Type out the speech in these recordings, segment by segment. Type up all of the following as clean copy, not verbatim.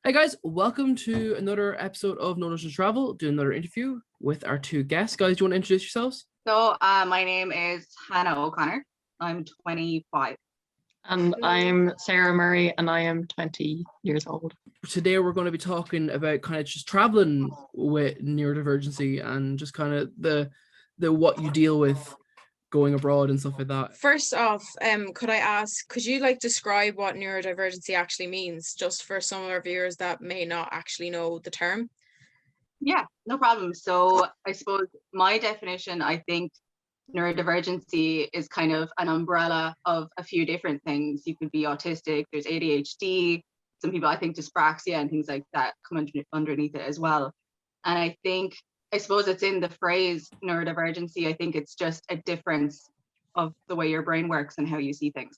Hey guys, welcome to another episode of No Notion Travel, doing another interview with our two guests. Guys, do you want to introduce yourselves? My name is Hannah O'Connor. I'm 25. And I'm Sarah Murray, and I am 20 years old. Today we're going to be talking about kind of just traveling with neurodivergency and just kind of the what you deal with going abroad and stuff like that. First off, could you describe what neurodivergency actually means, just for some of our viewers that may not actually know the term? Yeah, no problem. So I suppose my definition, I think neurodivergency is kind of an umbrella of a few different things. You could be autistic, there's ADHD, some people I think dyspraxia and things like that come underneath it as well. And I suppose it's in the phrase neurodivergency. I think it's just a difference of the way your brain works and how you see things.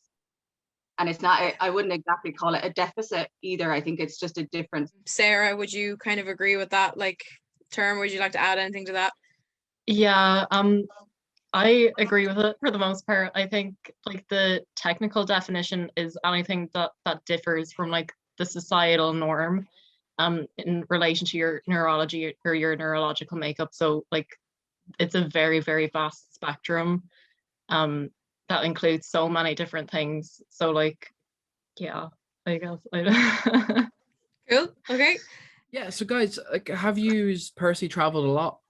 And it's not, I wouldn't exactly call it a deficit either. I think it's just a difference. Sarah, would you kind of agree with that term? Would you like to add anything to that? Yeah, I agree with it for the most part. I think the technical definition is anything that differs from the societal norm in relation to your neurology or your neurological makeup. So it's a very, very vast spectrum that includes so many different things. So yeah, I guess. Cool. Okay. Yeah, so guys, have you personally traveled a lot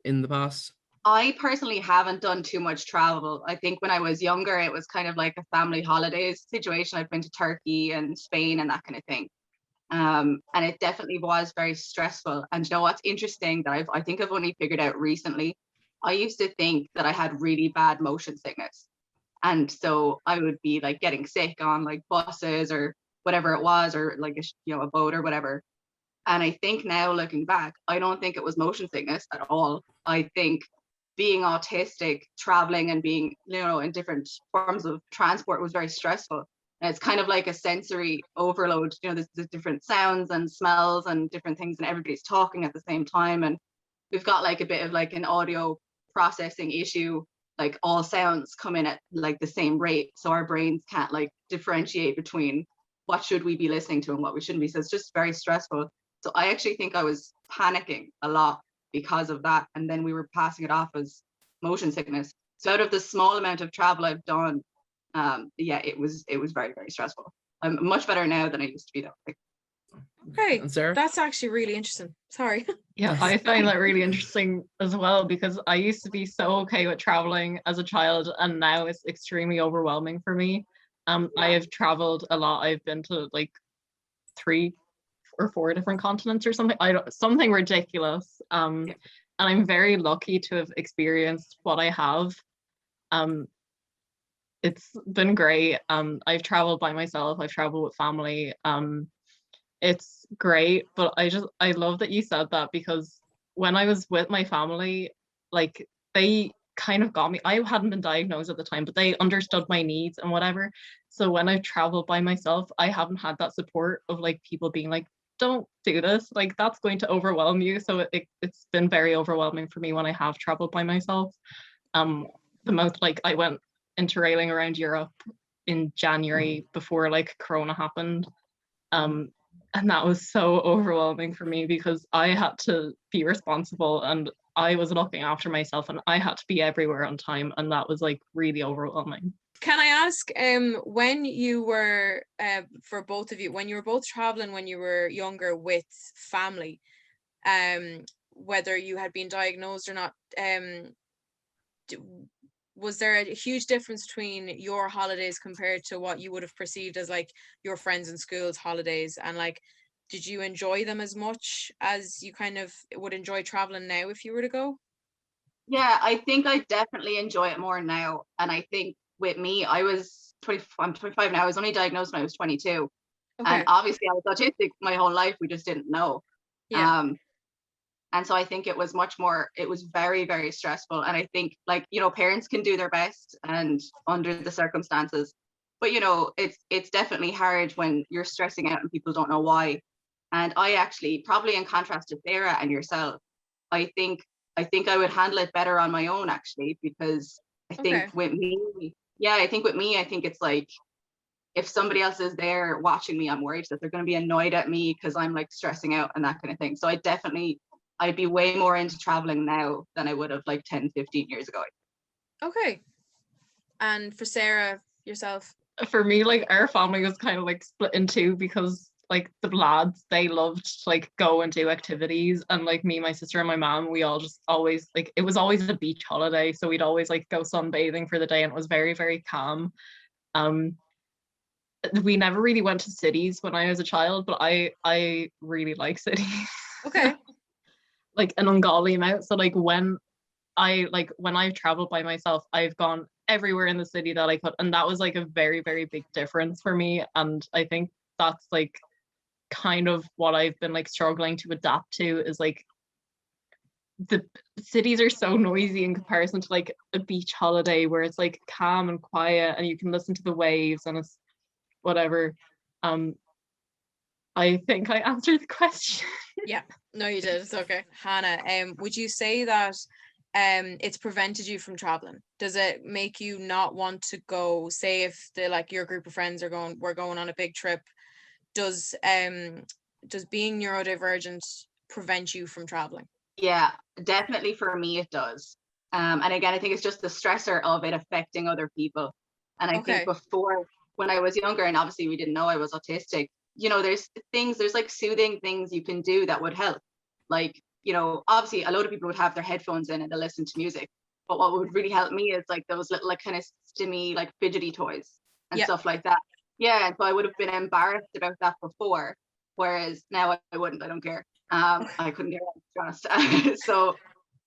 in the past? I personally haven't done too much travel. I think when I was younger, it was kind of like a family holidays situation. I've been to Turkey and Spain and that kind of thing. And it definitely was very stressful. And you know what's interesting that I think I've only figured out recently? I used to think that I had really bad motion sickness. And so I would be getting sick on buses or whatever it was, or a boat or whatever. And I think now looking back, I don't think it was motion sickness at all. I think being autistic, traveling and being, in different forms of transport was very stressful. And it's kind of like a sensory overload. There's different sounds and smells and different things, and everybody's talking at the same time. And we've got a bit of an audio processing issue. All sounds come in at the same rate. So our brains can't differentiate between what should we be listening to and what we shouldn't be. So it's just very stressful. So I actually think I was panicking a lot because of that. And then we were passing it off as motion sickness. So out of the small amount of travel I've done, it was very, very stressful. I'm much better now than I used to be though. Okay, And Sarah? that's actually really interesting. Sorry. Yeah, I find that really interesting as well, because I used to be so okay with traveling as a child, and now it's extremely overwhelming for me. I have traveled a lot. I've been to 3 or 4 different continents or something. Something ridiculous. And I'm very lucky to have experienced what I have. It's been great. I've traveled by myself. I've traveled with family. It's great, but I love that you said that, because when I was with my family, they kind of got me. I hadn't been diagnosed at the time, but they understood my needs and whatever. So when I've traveled by myself, I haven't had that support of people being don't do this, that's going to overwhelm you. So it's been very overwhelming for me when I have traveled by myself. The most I went interrailing around Europe in January before Corona happened. And that was so overwhelming for me, because I had to be responsible and I was looking after myself and I had to be everywhere on time, and that was really overwhelming. Can I ask, when you were, for both of you, when you were both traveling when you were younger with family, whether you had been diagnosed or not, was there a huge difference between your holidays compared to what you would have perceived as your friends in school's holidays? And did you enjoy them as much as you kind of would enjoy traveling now if you were to go? Yeah, I think I definitely enjoy it more now. And I think with me, I'm 25 now. I was only diagnosed when I was 22. Okay. And obviously I was autistic my whole life. We just didn't know. Yeah. And so I think it was very, very stressful. And I think parents can do their best and under the circumstances, but it's definitely hard when you're stressing out and people don't know why. And I actually, probably in contrast to Sarah and yourself, I think I would handle it better on my own, actually, because I think with me, I think it's if somebody else is there watching me, I'm worried that they're going to be annoyed at me because I'm like stressing out and that kind of thing. So I'd be way more into traveling now than I would have like 10, 15 years ago. Okay. And for Sarah, yourself? For me, like our family was kind of like split in two, because like the lads, they loved to like go and do activities, and like me, my sister and my mom, we all just always like, it was always a beach holiday, so we'd always like go sunbathing for the day, and it was very, very calm. We never really went to cities when I was a child, but I really like cities. Okay. Like an ungodly amount. So like when I've traveled by myself, I've gone everywhere in the city that I could, and that was like a very, very big difference for me. And I think that's like kind of what I've been like struggling to adapt to, is like the cities are so noisy in comparison to like a beach holiday where it's like calm and quiet and you can listen to the waves and it's whatever. I think I answered the question. Yeah, no, you did. It's okay. Hannah, would you say that it's prevented you from traveling? Does it make you not want to go? Say if your group of friends we're going on a big trip, does being neurodivergent prevent you from traveling? Yeah, definitely for me it does. And again, I think it's just the stressor of it affecting other people. And I think before, when I was younger, and obviously we didn't know I was autistic, there's like soothing things you can do that would help. Like, obviously a lot of people would have their headphones in and they listen to music. But what would really help me is like those little like kind of stimmy, like fidgety toys and stuff like that. Yeah, so I would have been embarrassed about that before. Whereas now I wouldn't, I don't care. I couldn't care less, to be honest. So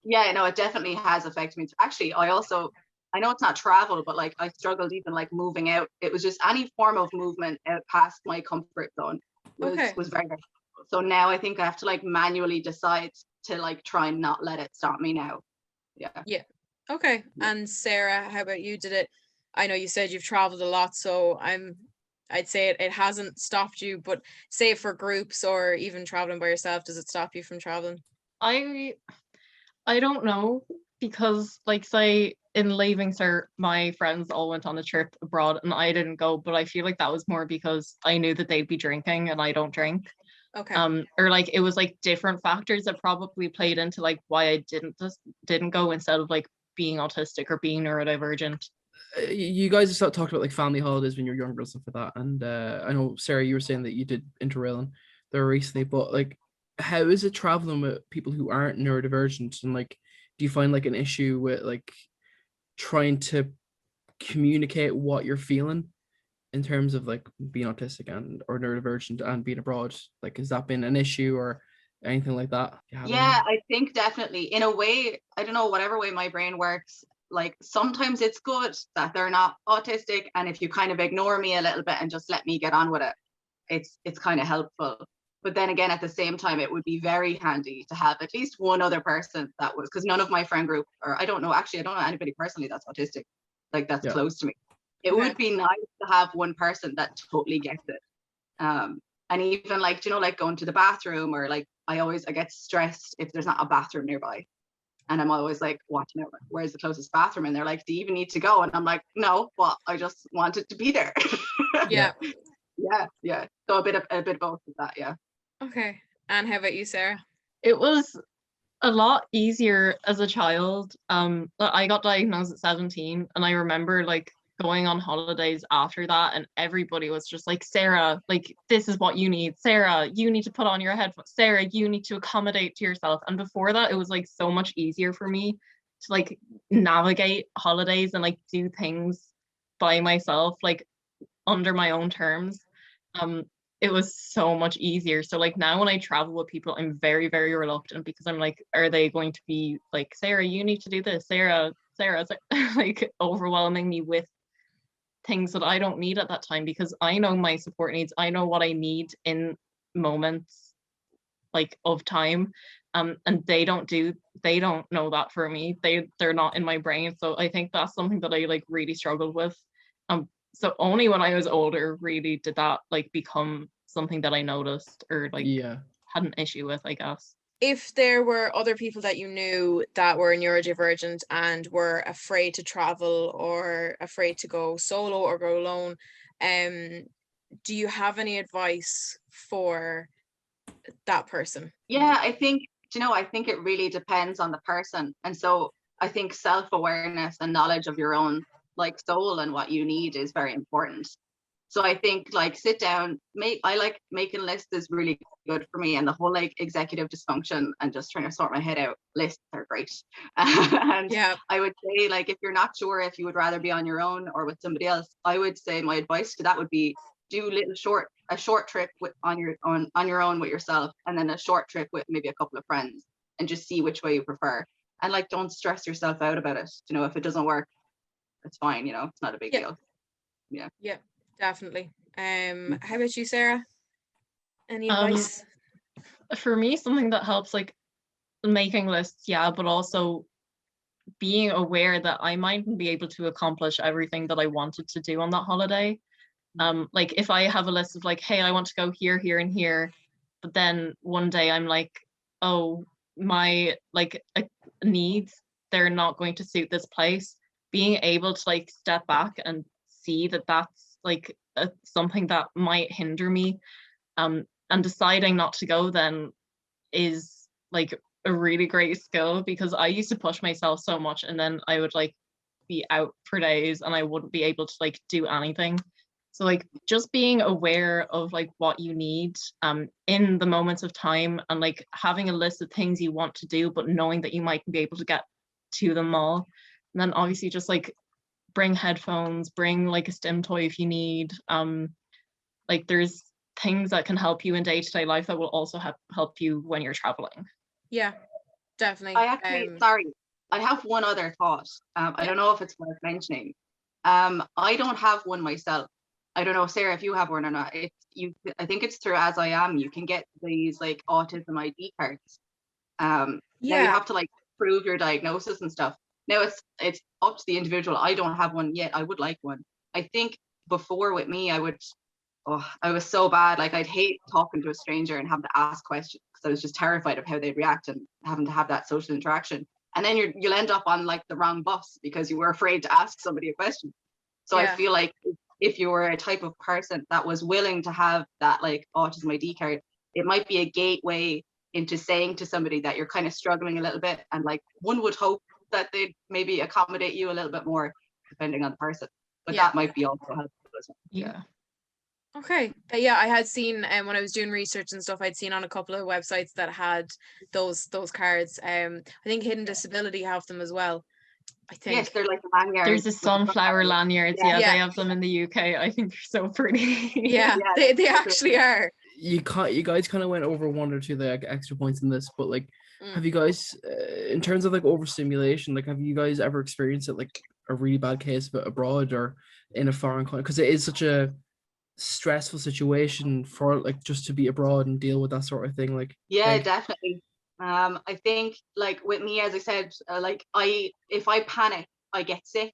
yeah, no, it definitely has affected me. Actually, I know it's not travel, but like I struggled even like moving out. It was just any form of movement out past my comfort zone was very, very difficult. So now I think I have to like manually decide to like try and not let it stop me now. Yeah. Okay. And Sarah, how about you? I know you said you've traveled a lot, so I'd say it hasn't stopped you, but say for groups or even traveling by yourself, does it stop you from traveling? I don't know, because like say in leaving cert, my friends all went on a trip abroad and I didn't go, but I feel like that was more because I knew that they'd be drinking and I don't drink. Okay. Or like it was like different factors that probably played into like why I didn't go, instead of like being autistic or being neurodivergent. You guys talked about like family holidays when you were younger and stuff like that, and I know Sarah, you were saying that you did Interrail there recently, but like how is it traveling with people who aren't neurodivergent, and like do you find like an issue with like trying to communicate what you're feeling in terms of like being autistic and or neurodivergent and being abroad? Like has that been an issue or anything like that? Yeah, I think definitely in a way, I don't know, whatever way my brain works, like sometimes it's good that they're not autistic, and if you kind of ignore me a little bit and just let me get on with it, it's kind of helpful. But then again, at the same time, it would be very handy to have at least one other person that was, because none of my friend group, or I don't know anybody personally that's autistic, like that's close to me. It would be nice to have one person that totally gets it. And even like, like going to the bathroom, or like I get stressed if there's not a bathroom nearby. And I'm always like watching out, where's the closest bathroom? And they're like, do you even need to go? And I'm like, no, but I just wanted to be there. Yeah. So a bit of both of that, yeah. Okay. And how about you, Sarah? It was a lot easier as a child. I got diagnosed at 17, and I remember like going on holidays after that, and everybody was just like, Sarah, like this is what you need. Sarah, you need to put on your headphones. Sarah, you need to accommodate to yourself. And before that, it was like so much easier for me to like navigate holidays and like do things by myself, like under my own terms. It was so much easier. So like now when I travel with people, I'm very, very reluctant, because I'm like, are they going to be like, Sarah, you need to do this, Sarah, like overwhelming me with things that I don't need at that time, because I know my support needs. I know what I need in moments like of time, and they don't know that for me. They're not in my brain. So I think that's something that I like really struggled with. So only when I was older really did that like become something that I noticed or like had an issue with, I guess. if there were other people that you knew that were neurodivergent and were afraid to travel or afraid to go solo or go alone, do you have any advice for that person? Yeah, I think, I think it really depends on the person. And so I think self-awareness and knowledge of your own like soul and what you need is very important. So I think like sit down, I like making lists is really good for me, and the whole like executive dysfunction and just trying to sort my head out lists are great. And Yeah. I would say like if you're not sure if you would rather be on your own or with somebody else, I would say my advice to that would be do a short trip on your own with yourself, and then a short trip with maybe a couple of friends, and just see which way you prefer. And like don't stress yourself out about it. If it doesn't work, it's fine, it's not a big deal. Yeah, definitely. How about you, Sarah? Any advice? For me, something that helps, like making lists, yeah, but also being aware that I mightn't be able to accomplish everything that I wanted to do on that holiday. Like if I have a list of like, hey, I want to go here, here, and here, but then one day I'm like, oh, my like needs, they're not going to suit this place. Being able to like step back and see that that's like something that might hinder me, and deciding not to go then is like a really great skill, because I used to push myself so much and then I would like be out for days and I wouldn't be able to like do anything. So like just being aware of like what you need in the moments of time, and like having a list of things you want to do, but knowing that you might be able to get to them all. And then obviously just like bring headphones, bring like a stim toy if you need. Like there's things that can help you in day-to-day life that will also help you when you're traveling. Yeah, definitely. I actually, sorry, I have one other thought. I don't know if it's worth mentioning. I don't have one myself. I don't know, Sarah, if you have one or not. I think it's through As I Am. You can get these like autism ID cards. Now you have to like prove your diagnosis and stuff. Now it's up to the individual. I don't have one yet. I would like one. I think before with me, I was so bad. Like I'd hate talking to a stranger and having to ask questions because I was just terrified of how they'd react and having to have that social interaction. And then you'll end up on like the wrong bus because you were afraid to ask somebody a question. So I feel like if you were a type of person that was willing to have that like autism ID card, it might be a gateway into saying to somebody that you're kind of struggling a little bit, and like one would hope that they'd maybe accommodate you a little bit more depending on the person, but that might be also helpful as well. Yeah. Okay. Yeah, I had seen when I was doing research and stuff, I'd seen on a couple of websites that had those cards. I think Hidden Disability have them as well. I think. Yes, they're like lanyards. There's the sunflower lanyards. Yeah, they have them in the UK. I think they're so pretty. Yeah, they actually are. You guys kind of went over one or two like extra points in this, but like, have you guys, in terms of like overstimulation, like have you guys ever experienced it like a really bad case of it abroad or in a foreign country? Because it is such a stressful situation for like just to be abroad and deal with that sort of thing. Like definitely. I think like with me, as I said, like if I panic, I get sick.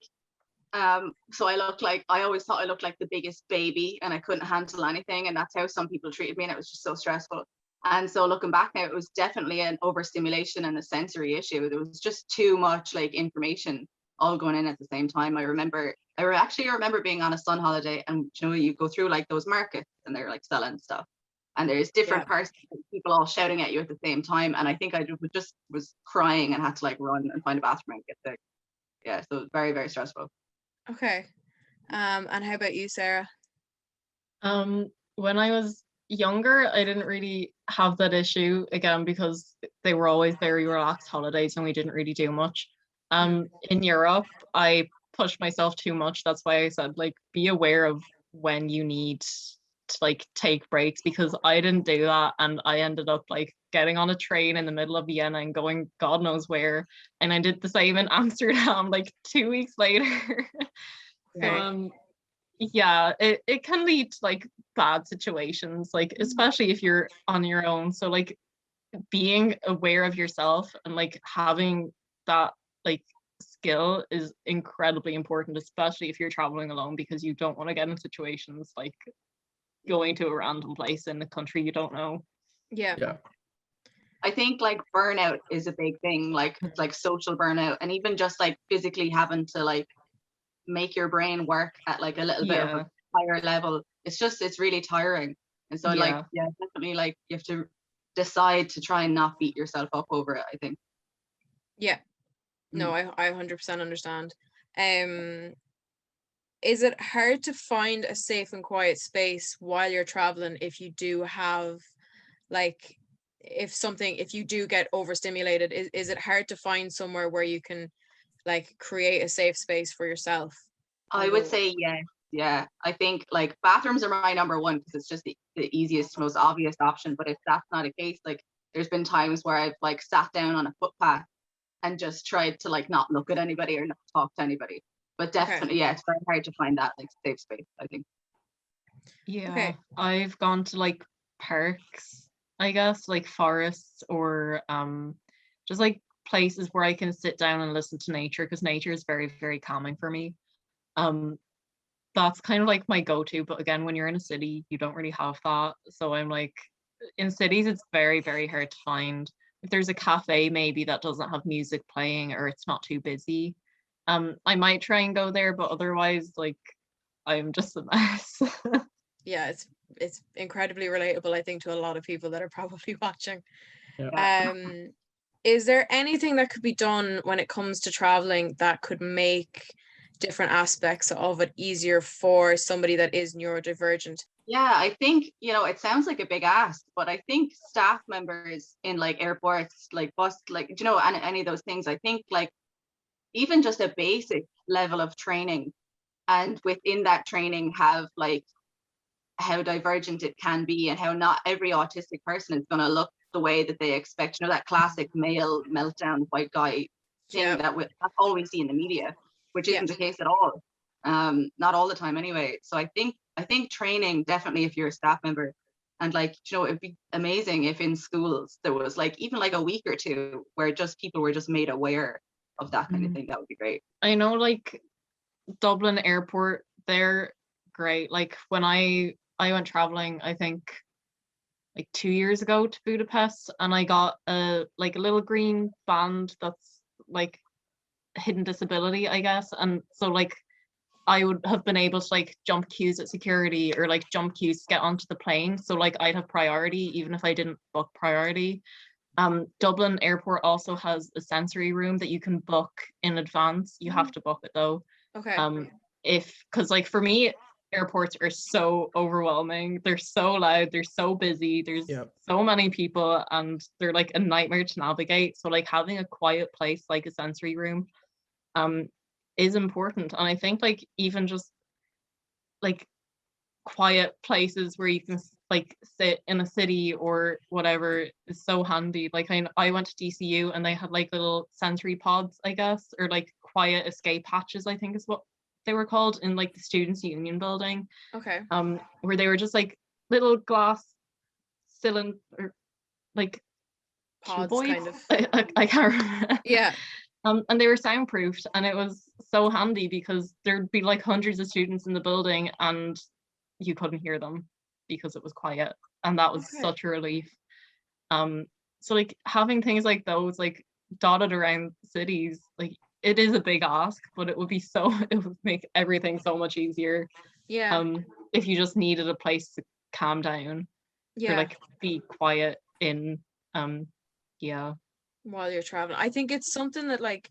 So I always thought I looked like the biggest baby and I couldn't handle anything, and that's how some people treated me, and it was just so stressful. And so looking back now, it was definitely an overstimulation and a sensory issue. There was just too much like information all going in at the same time. I actually remember being on a sun holiday, and you go through like those markets and they're like selling stuff, and there's different parts, people all shouting at you at the same time. And I think I just was crying and had to like run and find a bathroom and get sick. Yeah, so it was very, very stressful. Okay. And how about you, Sarah? When I was younger, I didn't really have that issue, again, because they were always very relaxed holidays and we didn't really do much. In Europe, I pushed myself too much. That's why I said like be aware of when you need to like take breaks, because I didn't do that, and I ended up like getting on a train in the middle of Vienna and going God knows where, and I did the same in Amsterdam like 2 weeks later. So yeah, it can lead to like bad situations, like especially if you're on your own. So like being aware of yourself and like having that like skill is incredibly important, especially if you're traveling alone, because you don't want to get in situations like going to a random place in a country you don't know. Yeah. I think like burnout is a big thing, like social burnout, and even just like physically having to like make your brain work at like a little bit of a higher level. It's really tiring. And so like, yeah, definitely like you have to decide to try and not beat yourself up over it, I think. Yeah. No, I 100% understand. Is it hard to find a safe and quiet space while you're traveling if you do have like if you do get overstimulated? Is it hard to find somewhere where you can like create a safe space for yourself? I would say yes. Yeah, I think like bathrooms are my number one because it's just the easiest, most obvious option. But if that's not a case, like there's been times where I've like sat down on a footpath and just tried to like not look at anybody or not talk to anybody. But definitely, yeah, it's very hard to find that like safe space, I think. Yeah, I've gone to like parks, I guess, like forests or just like places where I can sit down and listen to nature, because nature is very, very calming for me. That's kind of like my go-to, but again, when you're in a city, you don't really have that. So I'm like, in cities, it's very, very hard to find. If there's a cafe maybe that doesn't have music playing or it's not too busy, I might try and go there, but otherwise, like, I'm just a mess. Yeah, it's incredibly relatable, I think, to a lot of people that are probably watching. Yeah. Is there anything that could be done when it comes to traveling that could make different aspects of it easier for somebody that is neurodivergent? Yeah, I think, it sounds like a big ask, but I think staff members in like airports, like bus, like, any of those things, I think like even just a basic level of training, and within that training have like how divergent it can be and how not every autistic person is going to look the way that they expect, that classic male meltdown white guy thing that's all we see in the media, which isn't the case at all. Not all the time anyway. So I think training, definitely, if you're a staff member, and like, it'd be amazing if in schools there was like even like a week or two where just people were just made aware of that kind of thing. That would be great. I know like Dublin airport, they're great. Like when I went traveling, I think like 2 years ago to Budapest, and I got a little green band that's like hidden disability, I guess. And so like I would have been able to like jump queues at security or like jump queues to get onto the plane. So like I'd have priority even if I didn't book priority. Dublin airport also has a sensory room that you can book in advance. You have to book it though. Okay. Because like for me, airports are so overwhelming. They're so loud. They're so busy. There's so many people, and they're like a nightmare to navigate. So like having a quiet place like a sensory room, is important. And I think like even just like quiet places where you can like sit in a city or whatever is so handy. Like I went to DCU and they had like little sensory pods, I guess, or like quiet escape hatches, I think is what they were called, in like the Students' Union building. Okay. Where they were just like little glass cylinder, like pods, cuboids? kind of. I can't remember. Yeah. And they were soundproofed, and it was so handy because there'd be like hundreds of students in the building and you couldn't hear them because it was quiet, and that was such a relief. So like having things like those like dotted around cities, like it is a big ask, but it would make everything so much easier. Yeah. If you just needed a place to calm down, or like be quiet in, while you're traveling. I think it's something that like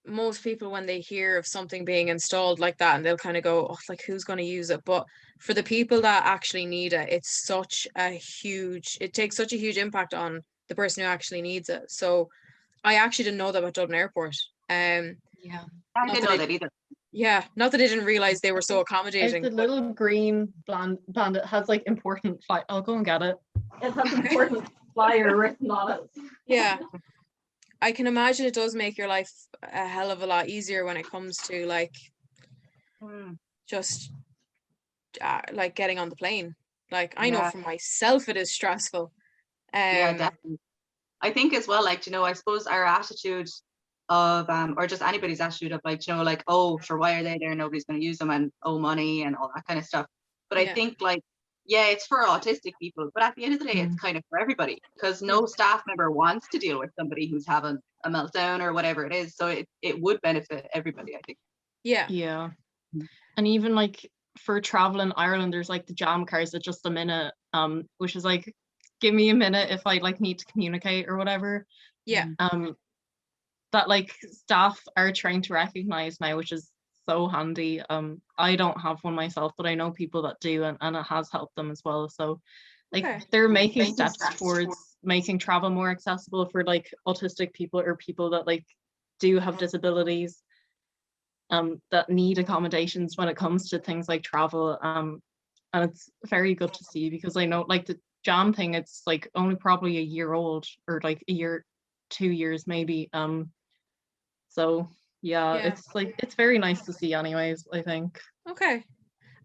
most people, when they hear of something being installed like that, and they'll kind of go, oh, like who's going to use it? But for the people that actually need it, it takes such a huge impact on the person who actually needs it. So I actually didn't know that about Dublin Airport. I didn't know that either. Yeah, not that I didn't realize they were so accommodating. It's a little green band. It has like important flight. I'll go and get it. It has important flyer written on it. Yeah. I can imagine it does make your life a hell of a lot easier when it comes to like just like getting on the plane. Like I know for myself it is stressful. Yeah, definitely. I think as well, like, I suppose our attitude of or just anybody's attitude of like, like, oh, sure, why are they there? Nobody's going to use them, and oh, money and all that kind of stuff. But I think like yeah, it's for autistic people, but at the end of the day, it's kind of for everybody, because no staff member wants to deal with somebody who's having a meltdown or whatever it is. So it would benefit everybody, I think. Yeah. And even like for travel in Ireland, there's like the jam cars at just a minute, which is like, give me a minute if I like need to communicate or whatever. Yeah. That like staff are trying to recognize now, which is so handy. I don't have one myself, but I know people that do, and it has helped them as well. So like they're making steps towards making travel more accessible for like autistic people or people that like do have disabilities, that need accommodations when it comes to things like travel. And it's very good to see, because I know like the jam thing, it's like only probably a year old, or like a year, 2 years maybe. So yeah, it's like, it's very nice to see anyways, I think. Okay.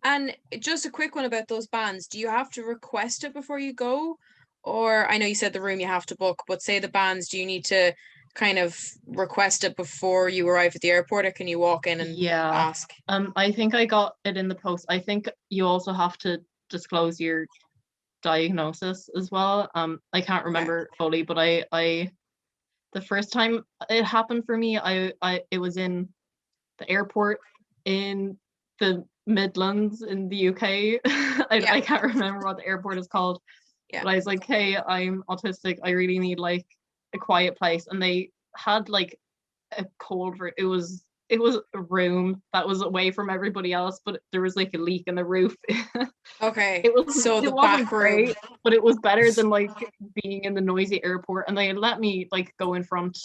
And just a quick one about those bands. Do you have to request it before you go? Or I know you said the room you have to book, but say the bands, do you need to kind of request it before you arrive at the airport, or can you walk in and ask? I think I got it in the post. I think you also have to disclose your diagnosis as well. I can't remember fully, but I the first time it happened for me, it was in the airport in the Midlands in the UK. I can't remember what the airport is called. But I was like, hey, I'm autistic. I really need like a quiet place. And they had like a cold it was a room that was away from everybody else, but there was like a leak in the roof. Okay. It was so it the wasn't back room, great, but it was better than like being in the noisy airport. And they let me like go in front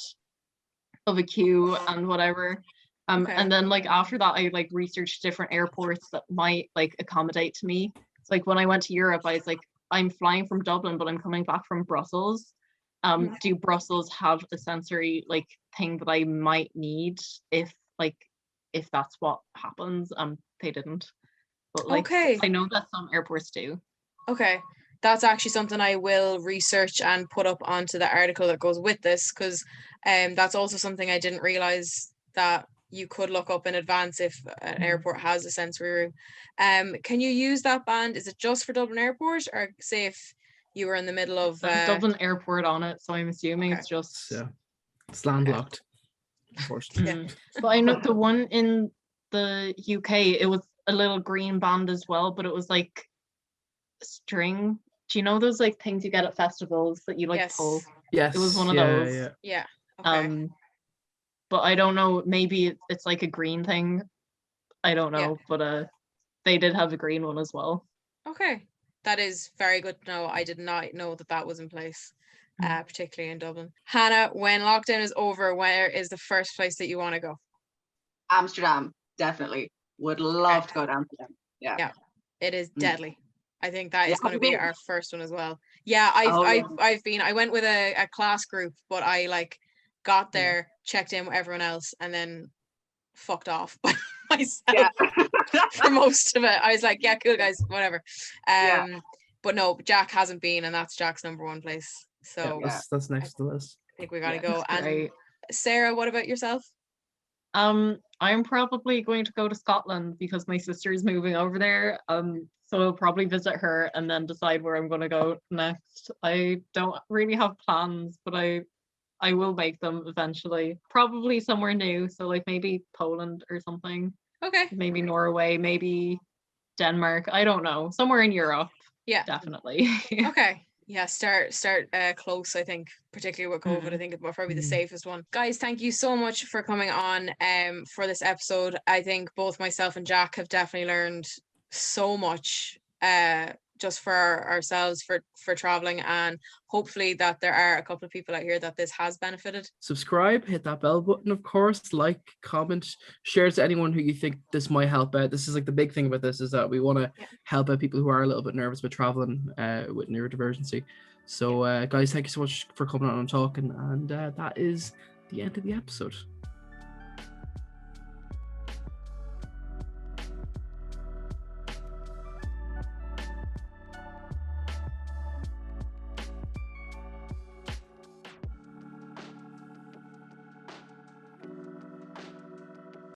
of a queue and whatever. And then like after that, I like researched different airports that might like accommodate to me. It's like when I went to Europe, I was like, I'm flying from Dublin, but I'm coming back from Brussels. Do Brussels have a sensory like thing that I might need if that's what happens? They didn't. But like I know that some airports do. Okay. That's actually something I will research and put up onto the article that goes with this, because that's also something I didn't realize that you could look up in advance if an airport has a sensory room. Can you use that band? Is it just for Dublin Airport, or say if you were in the middle of Dublin Airport on it, so I'm assuming it's just it's landlocked, unfortunately. But I know the one in the UK, it was a little green band as well, but it was like string. Do you know those like things you get at festivals that you like pull? Yes, it was one of those. Yeah. Okay. But I don't know, maybe it's like a green thing. I don't know, but they did have a green one as well. Okay, that is very good to know. I did not know that was in place, particularly in Dublin. Hannah, when lockdown is over, where is the first place that you want to go? Amsterdam, definitely. Would love to go to Amsterdam. Yeah, it is deadly. I think that is going to be our first one as well. Yeah, I've been. I went with a class group, but I like got there, checked in with everyone else, and then fucked off by myself for most of it. I was like, yeah, cool guys, whatever. But no, Jack hasn't been, and that's Jack's number one place. So that's next to the list. I think we gotta go. And Sarah, what about yourself? I'm probably going to go to Scotland because my sister is moving over there. So I'll probably visit her and then decide where I'm going to go next. I don't really have plans, but I will make them eventually. Probably somewhere new, so like maybe Poland or something. Okay. Maybe Norway, maybe Denmark. I don't know. Somewhere in Europe. Yeah. Definitely. Okay. Yeah, start close, I think, particularly with COVID. I think it's probably the safest one. Guys, thank you so much for coming on for this episode. I think both myself and Jack have definitely learned so much just for ourselves for traveling, and hopefully that there are a couple of people out here that this has benefited. Subscribe, hit that bell button, of course, like, comment, share to anyone who you think this might help out. This is like the big thing about this, is that we want to help out people who are a little bit nervous about traveling with neurodivergency. So guys, thank you so much for coming on and talking, and that is the end of the episode.